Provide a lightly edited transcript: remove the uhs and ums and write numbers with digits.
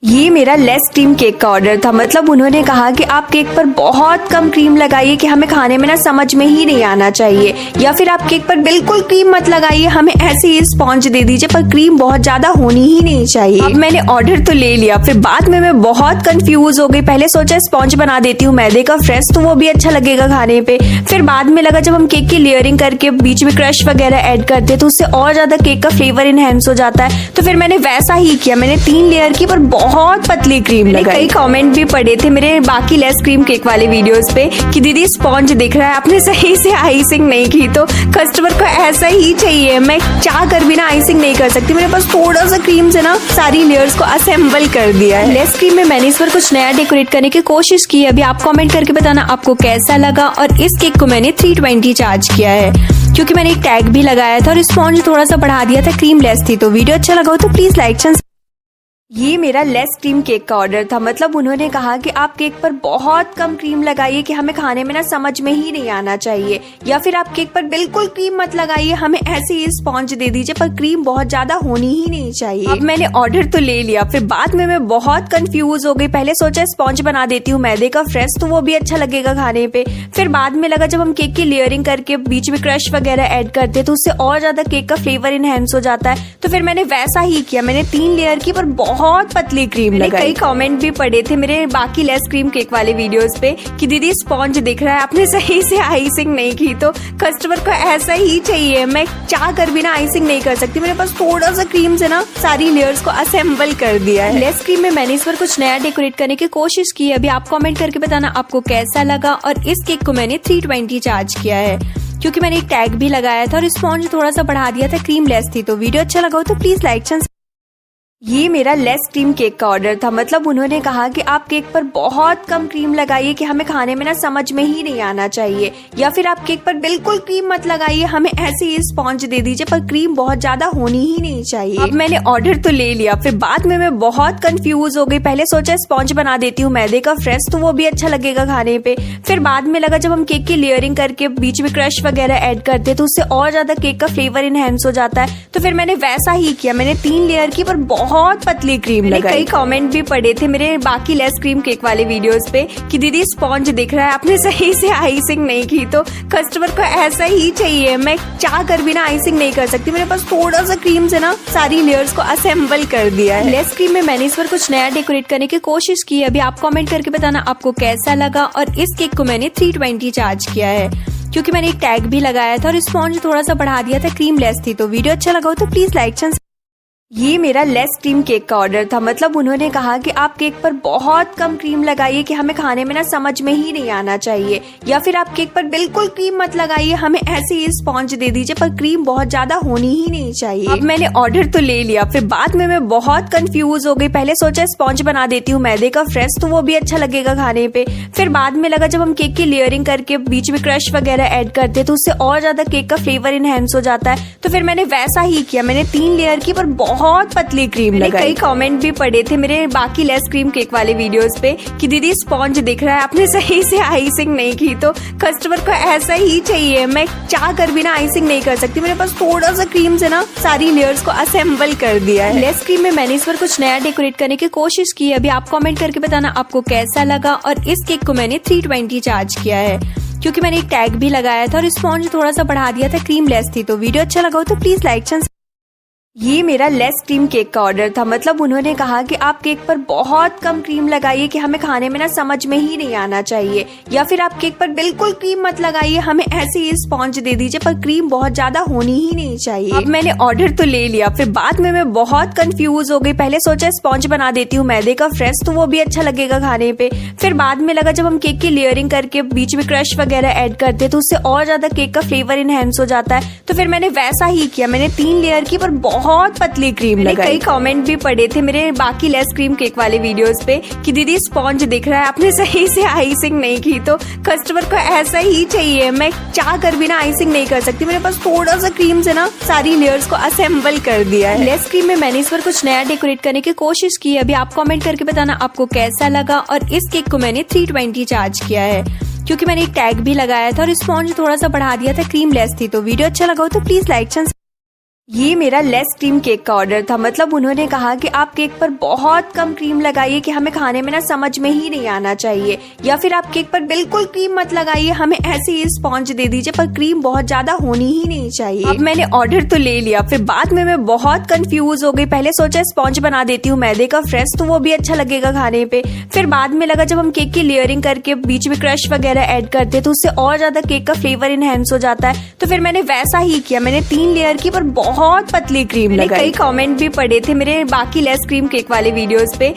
ये मेरा less cream cake का ऑर्डर था। मतलब उन्होंने कहा कि आप केक पर बहुत कम क्रीम लगाइए कि हमें खाने में ना समझ में ही नहीं आना चाहिए, या फिर आप केक पर बिल्कुल क्रीम मत लगाइए, हमें ऐसे ही स्पॉन्ज दे दीजिए पर क्रीम बहुत ज्यादा होनी ही नहीं चाहिए। अब मैंने ऑर्डर तो ले लिया, फिर बाद में मैं बहुत कंफ्यूज हो गई। पहले सोचा स्पॉन्ज बना देती हूँ मैदे का फ्रेश, तो वो भी अच्छा लगेगा खाने पे। फिर बाद में लगा जब हम केक की लेयरिंग करके बीच में क्रश वगैरह ऐड करते हैं तो उससे और ज्यादा केक का फ्लेवर इनहेंस हो जाता है। तो फिर मैंने वैसा ही किया, मैंने 3 लेयर की पर बहुत पतली क्रीम लगाई। कई कमेंट भी पड़े थे मेरे बाकी लेस क्रीम केक वाले वीडियोस पे कि दीदी स्पॉन्ज दिख रहा है, आपने सही से आइसिंग नहीं की। तो कस्टमर को ऐसा ही चाहिए, मैं चाह कर भी ना आइसिंग नहीं कर सकती। मेरे पास थोड़ा सा क्रीम से ना सारी लेयर्स को असेंबल कर दिया है। लेस क्रीम में मैंने इस पर कुछ नया डेकोरेट करने की कोशिश की। अभी आप कमेंट करके बताना आपको कैसा लगा। और इस केक को मैंने 320 चार्ज किया है क्योंकि मैंने एक टैग भी लगाया था और स्पॉन्ज थोड़ा सा बढ़ा दिया था, क्रीम लेस थी। तो वीडियो अच्छा लगा हो तो प्लीज लाइक। ये मेरा लेस क्रीम केक का ऑर्डर था। मतलब उन्होंने कहा कि आप केक पर बहुत कम क्रीम लगाइए कि हमें खाने में ना समझ में ही नहीं आना चाहिए, या फिर आप केक पर बिल्कुल क्रीम मत लगाइए, हमें ऐसे ही स्पॉन्ज दे दीजिए पर क्रीम बहुत ज्यादा होनी ही नहीं चाहिए। अब मैंने ऑर्डर तो ले लिया, फिर बाद में मैं बहुत कंफ्यूज हो गई। पहले सोचा स्पॉन्ज बना देती हूँ मैदे का फ्रेश, तो वो भी अच्छा लगेगा खाने पे। फिर बाद में लगा जब हम केक की लेयरिंग करके बीच में क्रश वगैरह ऐड करते हैं तो उससे और ज्यादा केक का फ्लेवर इनहेंस हो जाता है। तो फिर मैंने वैसा ही किया, मैंने 3 लेयर की पर बहुत पतली क्रीम लगाई। कई कमेंट भी पड़े थे मेरे बाकी लेस क्रीम केक वाले वीडियोस पे कि दीदी स्पॉन्ज दिख रहा है, आपने सही से आइसिंग नहीं की। तो कस्टमर को ऐसा ही चाहिए, मैं चाह कर भी ना आइसिंग नहीं कर सकती। मेरे पास थोड़ा सा क्रीम से ना सारी लेयर्स को असेंबल कर दिया है। लेस क्रीम में मैंने इस पर कुछ नया डेकोरेट करने की कोशिश की। अभी आप कमेंट करके बताना आपको कैसा लगा। और इस केक को मैंने 320 चार्ज किया है क्योंकि मैंने एक टैग भी लगाया था और स्पॉन्ज थोड़ा सा बढ़ा दिया था, क्रीम लेस थी। तो वीडियो अच्छा लगा हो तो प्लीज लाइक। ये मेरा लेस क्रीम केक का ऑर्डर था। मतलब उन्होंने कहा कि आप केक पर बहुत कम क्रीम लगाइए कि हमें खाने में ना समझ में ही नहीं आना चाहिए, या फिर आप केक पर बिल्कुल क्रीम मत लगाइए, हमें ऐसे ही स्पॉन्ज दे दीजिए पर क्रीम बहुत ज्यादा होनी ही नहीं चाहिए। अब मैंने ऑर्डर तो ले लिया, फिर बाद में मैं बहुत कंफ्यूज हो गई। पहले सोचा स्पॉन्ज बना देती हूँ मैदे का फ्रेश, तो वो भी अच्छा लगेगा खाने पे। फिर बाद में लगा जब हम केक की लेयरिंग करके बीच में क्रश वगैरह ऐड करते हैं तो उससे और ज्यादा केक का फ्लेवर इनहेंस हो जाता है। तो फिर मैंने वैसा ही किया, मैंने 3 लेयर की पर बहुत पतली क्रीम लगाई। कई कमेंट भी पड़े थे मेरे बाकी लेस क्रीम केक वाले वीडियोस पे कि दीदी स्पॉन्ज दिख रहा है, आपने सही से आइसिंग नहीं की। तो कस्टमर को ऐसा ही चाहिए, मैं चाह कर भी ना आइसिंग नहीं कर सकती। मेरे पास थोड़ा सा क्रीम से ना सारी लेयर्स को असेंबल कर दिया है। लेस क्रीम में मैंने इस पर कुछ नया डेकोरेट करने की कोशिश की। अभी आप कमेंट करके बताना आपको कैसा लगा। और इस केक को मैंने 320 चार्ज किया है क्योंकि मैंने एक टैग भी लगाया था और स्पॉन्ज थोड़ा सा बढ़ा दिया था, क्रीम लेस थी। तो वीडियो अच्छा लगा हो तो प्लीज लाइक। ये मेरा लेस क्रीम केक का ऑर्डर था। मतलब उन्होंने कहा कि आप केक पर बहुत कम क्रीम लगाइए कि हमें खाने में ना समझ में ही नहीं आना चाहिए, या फिर आप केक पर बिल्कुल क्रीम मत लगाइए, हमें ऐसे ही स्पॉन्ज दे दीजिए पर क्रीम बहुत ज्यादा होनी ही नहीं चाहिए। अब मैंने ऑर्डर तो ले लिया, फिर बाद में मैं बहुत कंफ्यूज हो गई। पहले सोचा स्पॉन्ज बना देती हूँ मैदे का फ्रेश, तो वो भी अच्छा लगेगा खाने पे। फिर बाद में लगा जब हम केक की लेयरिंग करके बीच में क्रश वगैरह ऐड करते हैं तो उससे और ज्यादा केक का फ्लेवर इनहेंस हो जाता है। तो फिर मैंने वैसा ही किया, मैंने 3 लेयर की पर बहुत पतली क्रीम लगाई। कई कमेंट भी पड़े थे मेरे बाकी लेस क्रीम केक वाले वीडियोस पे कि दीदी स्पॉन्ज दिख रहा है, आपने सही से आइसिंग नहीं की। तो कस्टमर को ऐसा ही चाहिए, मैं चाह कर भी ना आइसिंग नहीं कर सकती। मेरे पास थोड़ा सा क्रीम से ना सारी लेयर्स को असेंबल कर दिया है। लेस क्रीम में मैंने इस पर कुछ नया डेकोरेट करने की कोशिश की। अभी आप कमेंट करके बताना आपको कैसा लगा। और इस केक को मैंने 320 चार्ज किया है क्योंकि मैंने एक टैग भी लगाया था और स्पॉन्ज थोड़ा सा बढ़ा दिया था, क्रीम लेस थी। तो वीडियो अच्छा लगा हो तो प्लीज लाइक। ये मेरा लेस क्रीम केक का ऑर्डर था। मतलब उन्होंने कहा कि आप केक पर बहुत कम क्रीम लगाइए कि हमें खाने में ना समझ में ही नहीं आना चाहिए, या फिर आप केक पर बिल्कुल क्रीम मत लगाइए, हमें ऐसे ही स्पॉन्ज दे दीजिए पर क्रीम बहुत ज्यादा होनी ही नहीं चाहिए। अब मैंने ऑर्डर तो ले लिया, फिर बाद में मैं बहुत कंफ्यूज हो गई। पहले सोचा स्पॉन्ज बना देती हूँ मैदे का फ्रेश, तो वो भी अच्छा लगेगा खाने पे। फिर बाद में लगा जब हम केक की लेयरिंग करके बीच में क्रश वगैरह ऐड करते हैं तो उससे और ज्यादा केक का फ्लेवर इनहेंस हो जाता है। तो फिर मैंने वैसा ही किया, मैंने 3 लेयर की पर बहुत पतली क्रीम लगाई। कई कमेंट भी पड़े थे मेरे बाकी लेस क्रीम केक वाले वीडियोस पे कि दीदी स्पॉन्ज दिख रहा है, आपने सही से आइसिंग नहीं की। तो कस्टमर को ऐसा ही चाहिए, मैं चाह कर भी ना आइसिंग नहीं कर सकती। मेरे पास थोड़ा सा क्रीम से ना सारी लेयर्स को असेंबल कर दिया है। लेस क्रीम में मैंने इस पर कुछ नया डेकोरेट करने की कोशिश की। अभी आप कमेंट करके बताना आपको कैसा लगा। और इस केक को मैंने 320 चार्ज किया है क्योंकि मैंने एक टैग भी लगाया था और स्पॉन्ज थोड़ा सा बढ़ा दिया था, क्रीम लेस थी। तो वीडियो अच्छा लगा हो तो प्लीज लाइक। ये मेरा लेस क्रीम केक का ऑर्डर था। मतलब उन्होंने कहा कि आप केक पर बहुत कम क्रीम लगाइए कि हमें खाने में ना समझ में ही नहीं आना चाहिए, या फिर आप केक पर बिल्कुल क्रीम मत लगाइए, हमें ऐसे ही स्पॉन्ज दे दीजिए पर क्रीम बहुत ज्यादा होनी ही नहीं चाहिए। अब मैंने ऑर्डर तो ले लिया, फिर बाद में मैं बहुत कंफ्यूज हो गई। पहले सोचा स्पॉन्ज बना देती हूँ मैदे का फ्रेश, तो वो भी अच्छा लगेगा खाने पे। फिर बाद में लगा जब हम केक की लेयरिंग करके बीच में क्रश वगैरह ऐड करते तो उससे और ज्यादा केक का फ्लेवर इनहेंस हो जाता है। तो फिर मैंने वैसा ही किया, मैंने 3 लेयर की पर बहुत पतली क्रीम लगाई। कई कमेंट भी पड़े थे मेरे बाकी लेस क्रीम केक वाले वीडियोस पे।